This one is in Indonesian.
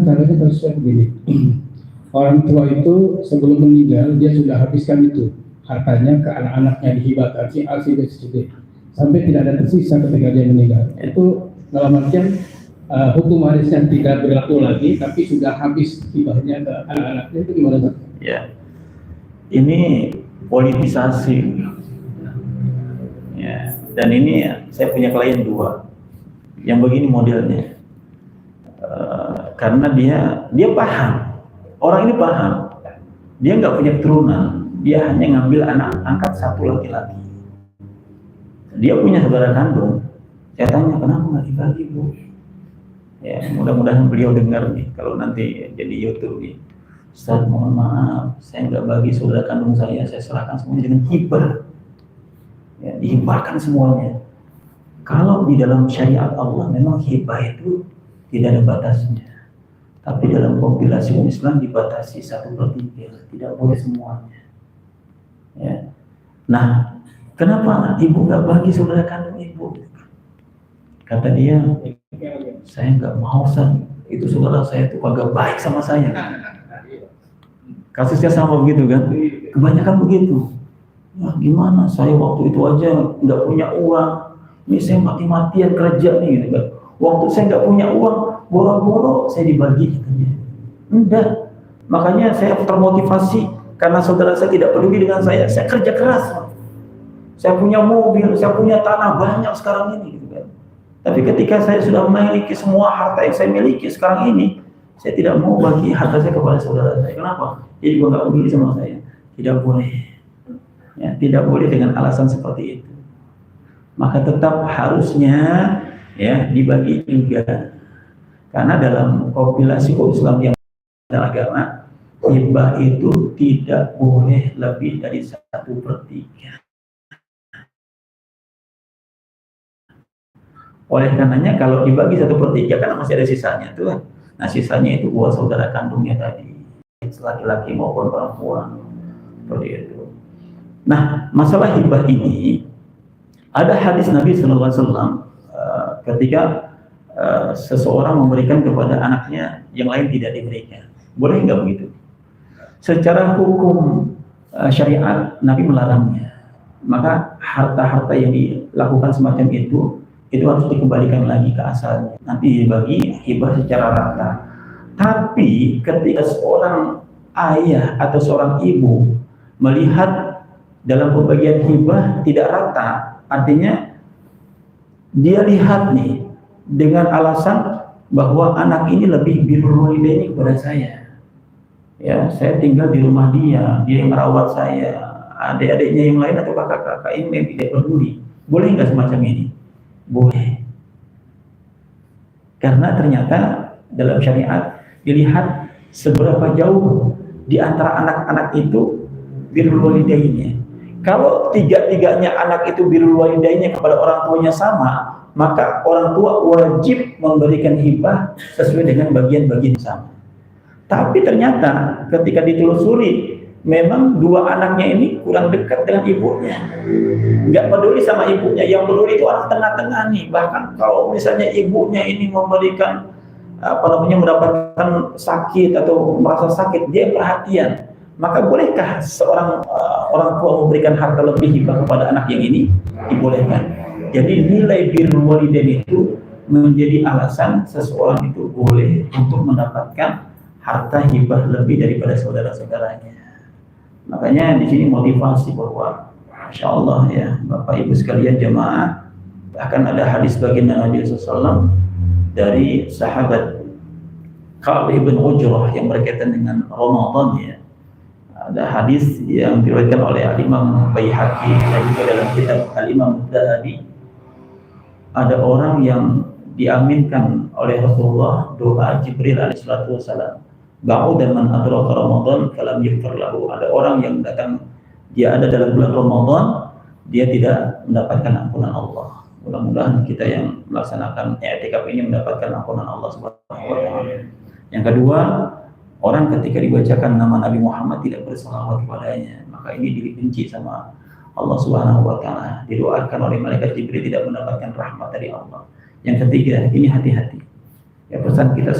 caranya terus begini. Orang tua itu sebelum meninggal dia sudah habiskan itu hartanya ke anak-anaknya, dihibahkan si A, si B, si D, sampai tidak ada tersisa ketika dia meninggal. Itu dalam artian hukum warisnya tidak berlaku lagi, tapi sudah habis hibahnya ke anak-anaknya. Itu gimana, Pak? Ya, ini politisasi. Ya, dan ini saya punya klien 2 yang begini modelnya. Karena dia paham, orang ini paham, dia nggak punya keturunan, dia hanya ngambil anak angkat 1 laki-laki. Dia punya saudara kandung. Saya tanya, kenapa nggak dibagi, Bu? Ya, mudah-mudahan beliau dengar nih, kalau nanti jadi YouTube nih. Ustaz, mohon maaf, saya nggak bagi saudara kandung saya serahkan semuanya dengan hibah. Ya, dihibahkan semuanya. Kalau di dalam syariat Allah memang hibah itu tidak ada batasnya. Tapi dalam kompilasi Islam dibatasi 1/3, tidak boleh semuanya. Ya. Nah, kenapa ibu nggak bagi saudara kandung ibu? Kata dia, saya nggak mau, itu saudara saya itu agak baik sama saya. Kasusnya sama begitu kan? Kebanyakan begitu. Ya gimana? Saya waktu itu aja nggak punya uang. Ini saya mati-matian kerja nih, gitu kan? Waktu saya nggak punya uang, boro-boro saya dibagi, katanya. Enggak. Makanya saya termotivasi karena saudara saya tidak peduli dengan saya kerja keras. Saya punya mobil, saya punya tanah banyak sekarang ini, gitu kan. Tapi ketika saya sudah memiliki semua harta yang saya miliki sekarang ini, saya tidak mau bagi harta saya kepada saudara saya. Kenapa? Jadi gua nggak peduli sama saya. Tidak boleh. Ya, tidak boleh dengan alasan seperti itu. Maka tetap harusnya ya dibagi juga. Karena dalam kompilasi Islam yang agama, hibah itu tidak boleh lebih dari 1/3. Oleh karenanya kalau dibagi 1/3 kan masih ada sisanya tuh. Nah sisanya itu buat saudara kandungnya tadi, laki-laki maupun perempuan, seperti itu. Nah masalah hibah ini ada hadis Nabi SAW ketika seseorang memberikan kepada anaknya yang lain tidak diberikan. Boleh nggak begitu? Secara hukum syariat Nabi melarangnya. Maka harta-harta yang dilakukan semacam itu harus dikembalikan lagi ke asalnya. Nanti dibagi hibah secara rata. Tapi ketika seorang ayah atau seorang ibu melihat dalam pembagian hibah tidak rata, artinya dia lihat nih dengan alasan bahwa anak ini lebih birrul walidaini kepada saya. Ya, saya tinggal di rumah dia yang merawat saya, adik-adiknya yang lain atau kakak-kakak ini tidak peduli. Boleh nggak semacam ini? Boleh. Karena ternyata dalam syariat dilihat seberapa jauh di antara anak-anak itu birrul walidaini. Kalau tiga-tiganya anak itu birrul walidaini kepada orang tuanya sama, maka orang tua wajib memberikan hibah sesuai dengan bagian-bagian sama. Tapi ternyata ketika ditelusuri, memang 2 anaknya ini kurang dekat dengan ibunya, nggak peduli sama ibunya. Yang peduli itu anak tengah-tengah nih. Bahkan kalau misalnya ibunya ini memberikan mendapatkan sakit atau merasa sakit, dia perhatian. Maka bolehkah seorang orang tua memberikan harta lebih hibah kepada anak yang ini? Dibolehkan. Jadi nilai birrul walidain itu menjadi alasan seseorang itu boleh untuk mendapatkan harta hibah lebih daripada saudara-saudaranya. Makanya di sini motivasi bahwa Masya Allah ya Bapak Ibu sekalian jemaah, bahkan ada hadis baginda Nabi SAW dari sahabat Ka'ab bin Ujrah yang berkaitan dengan Ramadan ya. Ada hadis yang diriwayatkan oleh Imam Baihaqi dan juga dalam kitab Al-Imam Ad-Dahabi. Ada orang yang diaminkan oleh Rasulullah doa Jibril alaihissalatu wassalam. Ba'udan man adraka Ramadan falam yughfar lahu. Ada orang yang datang, dia ada dalam bulan Ramadan, dia tidak mendapatkan ampunan Allah. Mudah-mudahan kita yang melaksanakan i'tikaf ini mendapatkan ampunan Allah Subhanahu wa taala. Yang kedua, orang ketika dibacakan nama Nabi Muhammad tidak bersalawat kepadanya, maka ini dibenci sama Allah Subhanahu wa taala. Didoakan oleh malaikat Jibril tidak mendapatkan rahmat dari Allah. Yang ketiga, ini hati-hati. Ya pesan kita